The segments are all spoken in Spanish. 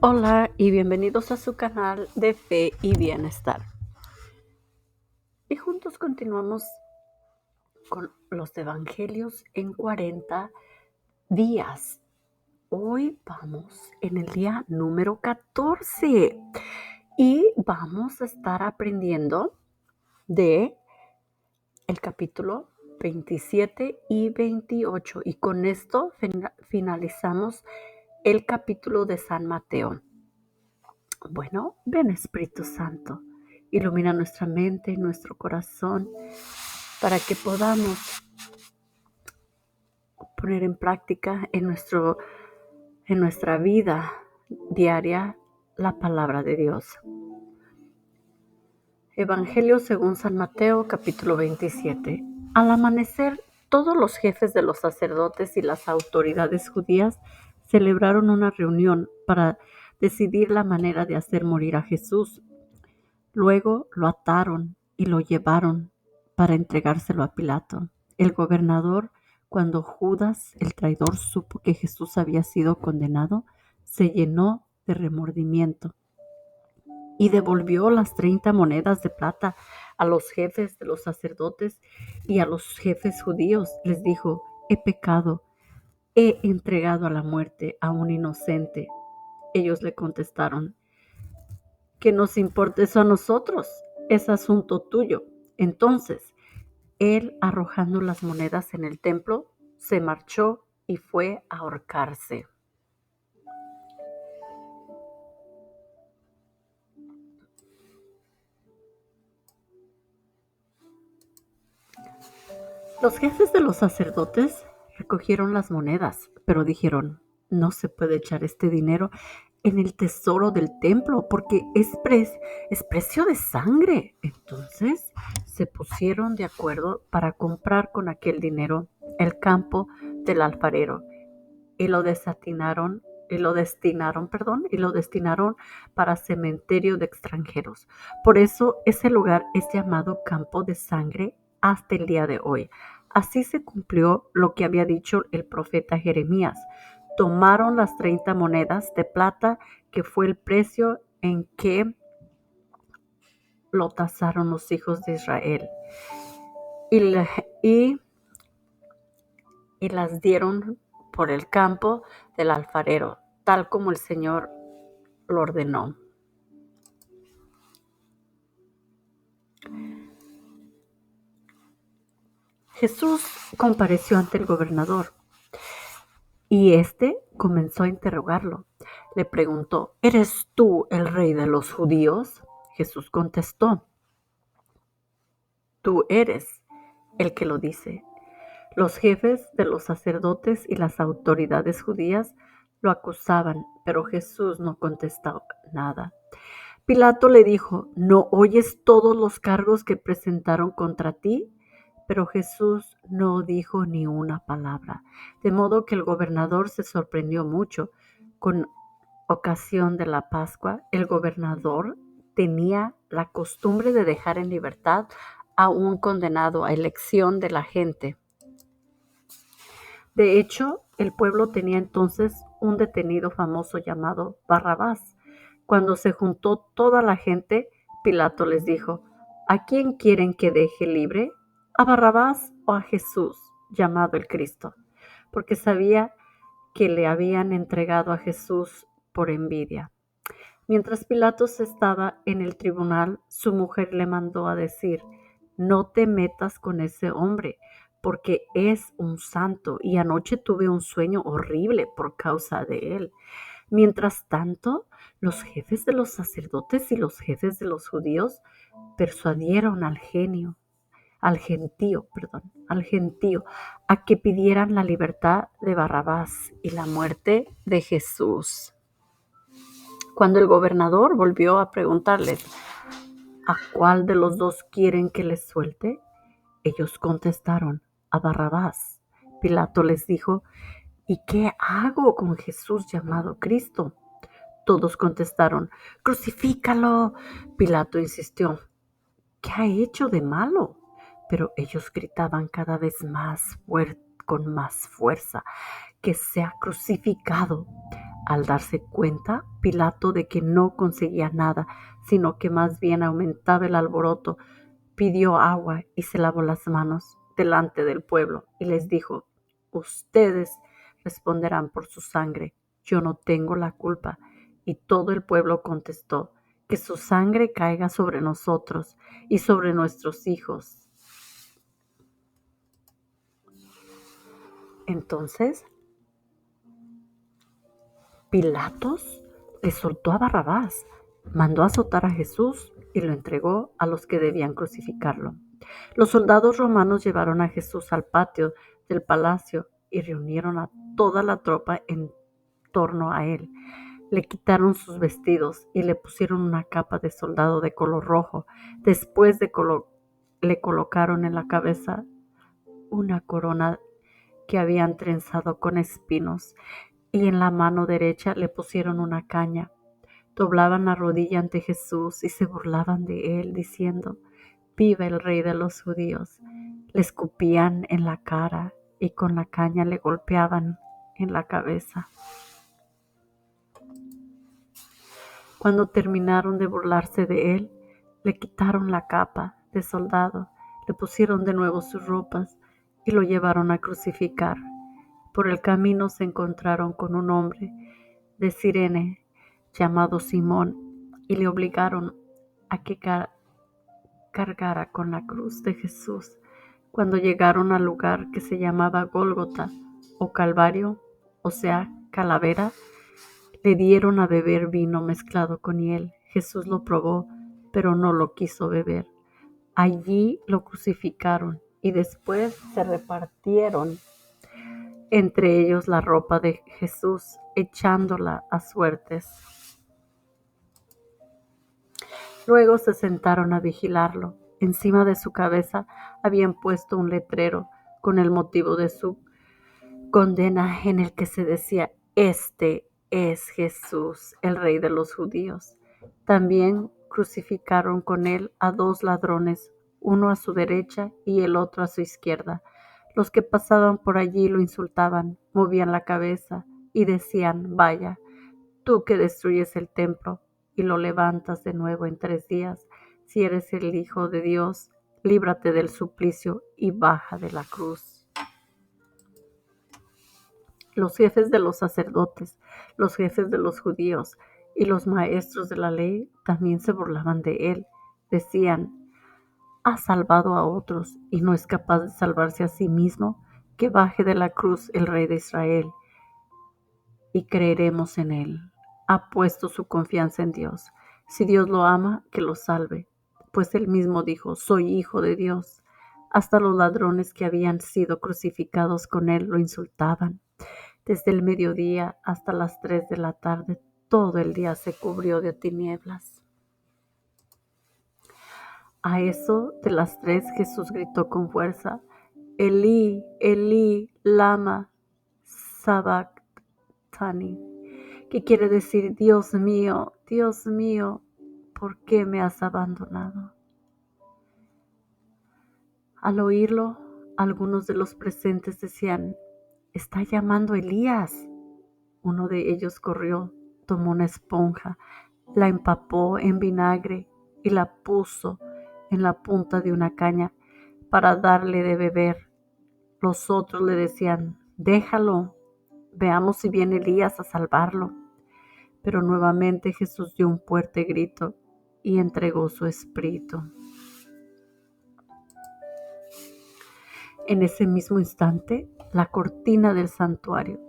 Hola y bienvenidos a su canal de Fe y Bienestar. Y juntos continuamos con los evangelios en 40 días. Hoy vamos en el día número 14 y vamos a estar aprendiendo de el capítulo 27 y 28. Y con esto finalizamos el capítulo de San Mateo. Bueno, ven Espíritu Santo, ilumina nuestra mente y nuestro corazón para que podamos poner en práctica en nuestra vida diaria la palabra de Dios. Evangelio según San Mateo, capítulo 27. Al amanecer, todos los jefes de los sacerdotes y las autoridades judías celebraron una reunión para decidir la manera de hacer morir a Jesús. Luego lo ataron y lo llevaron para entregárselo a Pilato. El gobernador, cuando Judas, el traidor, supo que Jesús había sido condenado, se llenó de remordimiento y devolvió las 30 monedas de plata a los jefes de los sacerdotes y a los jefes judíos. Les dijo: he pecado, he entregado a la muerte a un inocente. Ellos le contestaron: ¿qué nos importa eso a nosotros? Es asunto tuyo. Entonces, él, arrojando las monedas en el templo, se marchó y fue a ahorcarse. Los jefes de los sacerdotes recogieron las monedas, pero dijeron: no se puede echar este dinero en el tesoro del templo porque es precio de sangre. Entonces se pusieron de acuerdo para comprar con aquel dinero el campo del alfarero y lo destinaron para cementerio de extranjeros. Por eso ese lugar es llamado Campo de Sangre hasta el día de hoy. Así se cumplió lo que había dicho el profeta Jeremías. Tomaron las 30 monedas de plata, que fue el precio en que lo tasaron los hijos de Israel, y las dieron por el campo del alfarero, tal como el Señor lo ordenó. Jesús compareció ante el gobernador y éste comenzó a interrogarlo. Le preguntó: ¿eres tú el rey de los judíos? Jesús contestó: tú eres el que lo dice. Los jefes de los sacerdotes y las autoridades judías lo acusaban, pero Jesús no contestó nada. Pilato le dijo: ¿no oyes todos los cargos que presentaron contra ti? Pero Jesús no dijo ni una palabra, de modo que el gobernador se sorprendió mucho. Con ocasión de la Pascua, el gobernador tenía la costumbre de dejar en libertad a un condenado a elección de la gente. De hecho, el pueblo tenía entonces un detenido famoso llamado Barrabás. Cuando se juntó toda la gente, Pilato les dijo: ¿a quién quieren que deje libre? ¿A Barrabás o a Jesús, llamado el Cristo? Porque sabía que le habían entregado a Jesús por envidia. Mientras Pilato estaba en el tribunal, su mujer le mandó a decir: no te metas con ese hombre, porque es un santo, y anoche tuve un sueño horrible por causa de él. Mientras tanto, los jefes de los sacerdotes y los jefes de los judíos persuadieron al gentío, a que pidieran la libertad de Barrabás y la muerte de Jesús. Cuando el gobernador volvió a preguntarles: ¿a cuál de los dos quieren que les suelte? Ellos contestaron: a Barrabás. Pilato les dijo: ¿y qué hago con Jesús llamado Cristo? Todos contestaron: crucifícalo. Pilato insistió: ¿qué ha hecho de malo? Pero ellos gritaban cada vez más con más fuerza: que sea crucificado. Al darse cuenta, Pilato, de que no conseguía nada, sino que más bien aumentaba el alboroto, pidió agua y se lavó las manos delante del pueblo y les dijo: ustedes responderán por su sangre, yo no tengo la culpa. Y todo el pueblo contestó: que su sangre caiga sobre nosotros y sobre nuestros hijos. Entonces Pilatos le soltó a Barrabás, mandó azotar a Jesús y lo entregó a los que debían crucificarlo. Los soldados romanos llevaron a Jesús al patio del palacio y reunieron a toda la tropa en torno a él. Le quitaron sus vestidos y le pusieron una capa de soldado de color rojo. Después le colocaron en la cabeza una corona que habían trenzado con espinos, y en la mano derecha le pusieron una caña. Doblaban la rodilla ante Jesús y se burlaban de él, diciendo: viva el Rey de los judíos. Le escupían en la cara y con la caña le golpeaban en la cabeza. Cuando terminaron de burlarse de él, le quitaron la capa de soldado, le pusieron de nuevo sus ropas y lo llevaron a crucificar. Por el camino se encontraron con un hombre de Cirene llamado Simón y le obligaron a que cargara con la cruz de Jesús. Cuando llegaron al lugar que se llamaba Gólgota o Calvario, o sea, calavera, le dieron a beber vino mezclado con hiel. Jesús lo probó, pero no lo quiso beber. Allí lo crucificaron y después se repartieron entre ellos la ropa de Jesús, echándola a suertes. Luego se sentaron a vigilarlo. Encima de su cabeza habían puesto un letrero con el motivo de su condena, en el que se decía: este es Jesús, el Rey de los judíos. También crucificaron con él a 2 ladrones, uno a su derecha y el otro a su izquierda. Los que pasaban por allí lo insultaban, movían la cabeza y decían: vaya, tú que destruyes el templo y lo levantas de nuevo en 3 días, si eres el Hijo de Dios, líbrate del suplicio y baja de la cruz. Los jefes de los sacerdotes, los jefes de los judíos y los maestros de la ley también se burlaban de él. Decían: ha salvado a otros y no es capaz de salvarse a sí mismo. Que baje de la cruz el Rey de Israel y creeremos en él. Ha puesto su confianza en Dios. Si Dios lo ama, que lo salve, pues él mismo dijo: soy hijo de Dios. Hasta los ladrones que habían sido crucificados con él lo insultaban. Desde el mediodía hasta las 3 de la tarde, todo el día se cubrió de tinieblas. A eso de las 3, Jesús gritó con fuerza: Elí, Elí, lama sabactani, que quiere decir: Dios mío, ¿por qué me has abandonado? Al oírlo, algunos de los presentes decían: está llamando a Elías. Uno de ellos corrió, tomó una esponja, la empapó en vinagre y la puso en la punta de una caña para darle de beber. Los otros le decían: déjalo, veamos si viene Elías a salvarlo. Pero nuevamente Jesús dio un fuerte grito y entregó su espíritu. En ese mismo instante, la cortina del santuario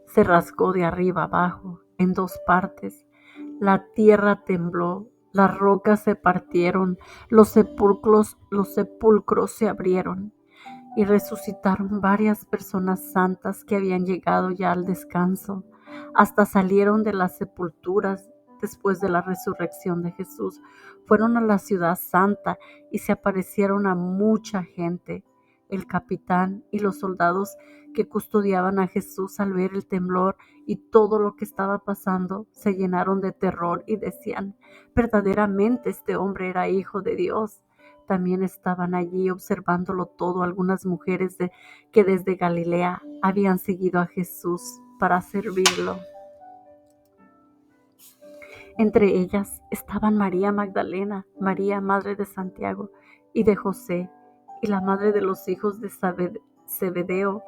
se rasgó de arriba abajo en 2 partes. La tierra tembló, las rocas se partieron, los sepulcros se abrieron y resucitaron varias personas santas que habían llegado ya al descanso. Hasta salieron de las sepulturas después de la resurrección de Jesús. Fueron a la ciudad santa y se aparecieron a mucha gente. El capitán y los soldados que custodiaban a Jesús, al ver el temblor y todo lo que estaba pasando, se llenaron de terror y decían: verdaderamente este hombre era hijo de Dios. También estaban allí observándolo todo algunas mujeres que desde Galilea habían seguido a Jesús para servirlo. Entre ellas estaban María Magdalena, María, madre de Santiago y de José, y la madre de los hijos de Zebedeo.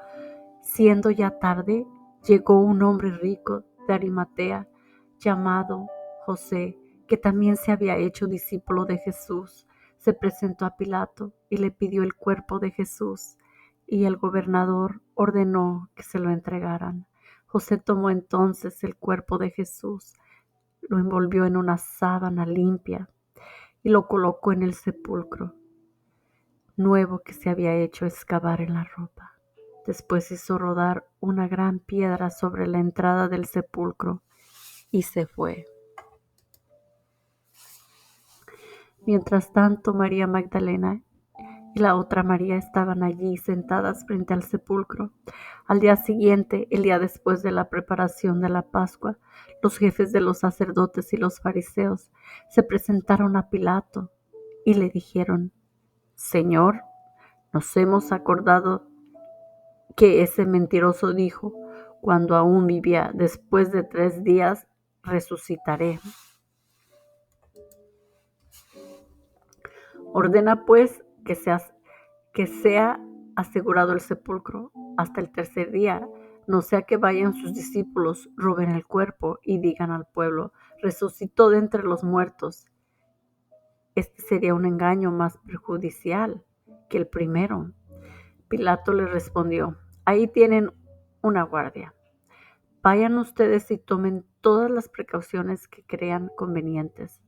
Siendo ya tarde, llegó un hombre rico de Arimatea, llamado José, que también se había hecho discípulo de Jesús. Se presentó a Pilato y le pidió el cuerpo de Jesús, y el gobernador ordenó que se lo entregaran. José tomó entonces el cuerpo de Jesús, lo envolvió en una sábana limpia y lo colocó en el sepulcro nuevo que se había hecho excavar en la ropa. Después hizo rodar una gran piedra sobre la entrada del sepulcro y se fue. Mientras tanto, María Magdalena y la otra María estaban allí sentadas frente al sepulcro. Al día siguiente, el día después de la preparación de la Pascua, los jefes de los sacerdotes y los fariseos se presentaron a Pilato y le dijeron: Señor, nos hemos acordado que ese mentiroso dijo, cuando aún vivía: después de 3 días resucitaré. Ordena pues que sea asegurado el sepulcro hasta el tercer día, no sea que vayan sus discípulos, roben el cuerpo y digan al pueblo: resucitó de entre los muertos. Este sería un engaño más perjudicial que el primero. Pilato le respondió: ahí tienen una guardia. Vayan ustedes y tomen todas las precauciones que crean convenientes.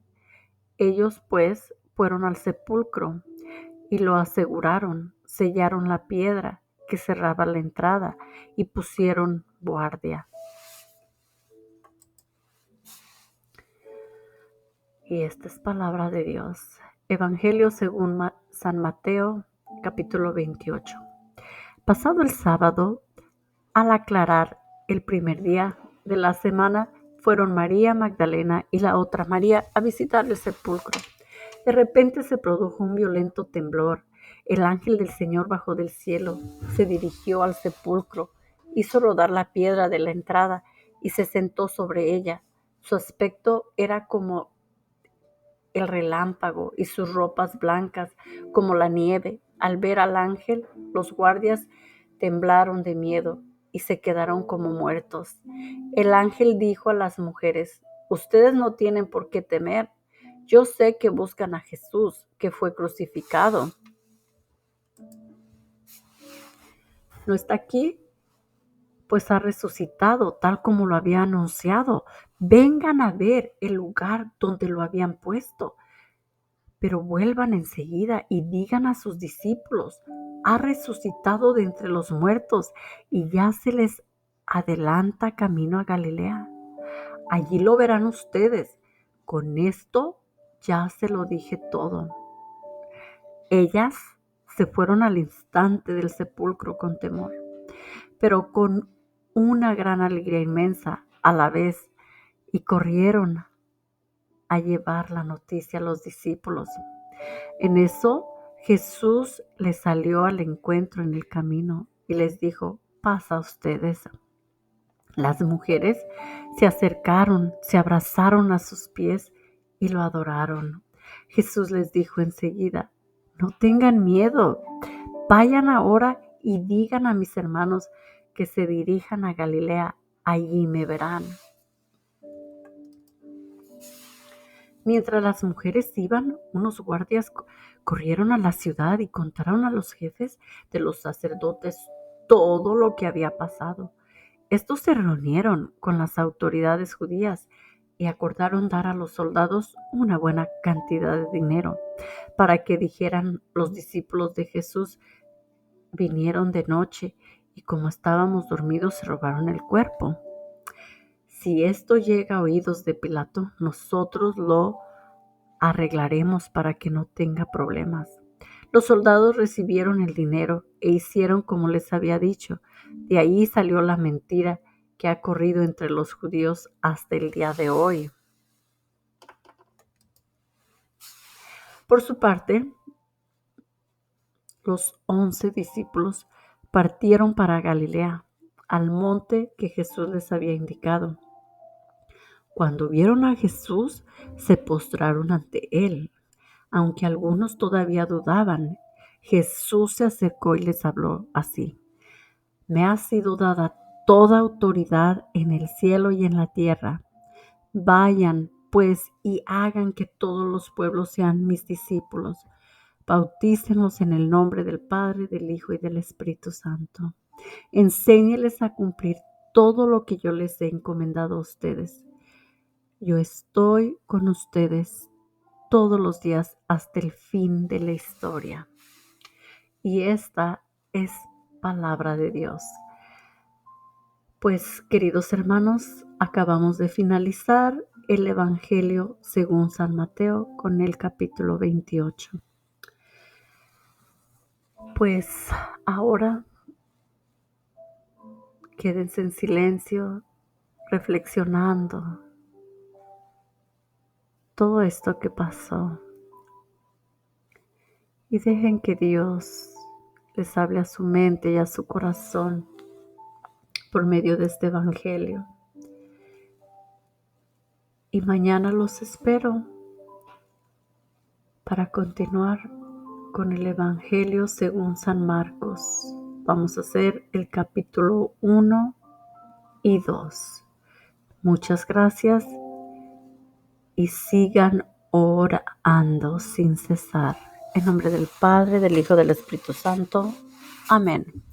Ellos, pues, fueron al sepulcro y lo aseguraron, sellaron la piedra que cerraba la entrada y pusieron guardia. Y esta es palabra de Dios. Evangelio según San Mateo, capítulo 28. Pasado el sábado, al aclarar el primer día de la semana, fueron María Magdalena y la otra María a visitar el sepulcro. De repente se produjo un violento temblor. El ángel del Señor bajó del cielo, se dirigió al sepulcro, hizo rodar la piedra de la entrada y se sentó sobre ella. Su aspecto era como el relámpago y sus ropas blancas como la nieve. Al ver al ángel, los guardias temblaron de miedo y se quedaron como muertos. El ángel dijo a las mujeres: ustedes no tienen por qué temer. Yo sé que buscan a Jesús, que fue crucificado. No está aquí, pues ha resucitado, tal como lo había anunciado. Vengan a ver el lugar donde lo habían puesto. Pero vuelvan enseguida y digan a sus discípulos: ha resucitado de entre los muertos y ya se les adelanta camino a Galilea. Allí lo verán ustedes. Con esto ya se lo dije todo. Ellas se fueron al instante del sepulcro con temor, pero con una gran alegría inmensa a la vez, y corrieron a llevar la noticia a los discípulos. En eso Jesús les salió al encuentro en el camino y les dijo: paz a ustedes. Las mujeres se acercaron, se abrazaron a sus pies y lo adoraron. Jesús les dijo enseguida: no tengan miedo, vayan ahora y digan a mis hermanos que se dirijan a Galilea, allí me verán. Mientras las mujeres iban, unos guardias corrieron a la ciudad y contaron a los jefes de los sacerdotes todo lo que había pasado. Estos se reunieron con las autoridades judías y acordaron dar a los soldados una buena cantidad de dinero para que dijeran: los discípulos de Jesús vinieron de noche y como estábamos dormidos se robaron el cuerpo. Si esto llega a oídos de Pilato, nosotros lo arreglaremos para que no tenga problemas. Los soldados recibieron el dinero e hicieron como les había dicho. De ahí salió la mentira que ha corrido entre los judíos hasta el día de hoy. Por su parte, los 11 discípulos partieron para Galilea, al monte que Jesús les había indicado. Cuando vieron a Jesús, se postraron ante él. Aunque algunos todavía dudaban, Jesús se acercó y les habló así: Me ha sido dada toda autoridad en el cielo y en la tierra. Vayan, pues, y hagan que todos los pueblos sean mis discípulos. Bautícenlos en el nombre del Padre, del Hijo y del Espíritu Santo. Enséñeles a cumplir todo lo que yo les he encomendado a ustedes. Yo estoy con ustedes todos los días hasta el fin de la historia. Y esta es palabra de Dios. Pues, queridos hermanos, acabamos de finalizar el Evangelio según San Mateo con el capítulo 28. Pues ahora quédense en silencio, reflexionando todo esto que pasó y dejen que Dios les hable a su mente y a su corazón por medio de este Evangelio. Y mañana los espero para continuar con el Evangelio según San Marcos. Vamos a hacer el capítulo 1 y 2. Muchas gracias y sigan orando sin cesar. En nombre del Padre, del Hijo, del Espíritu Santo. Amén.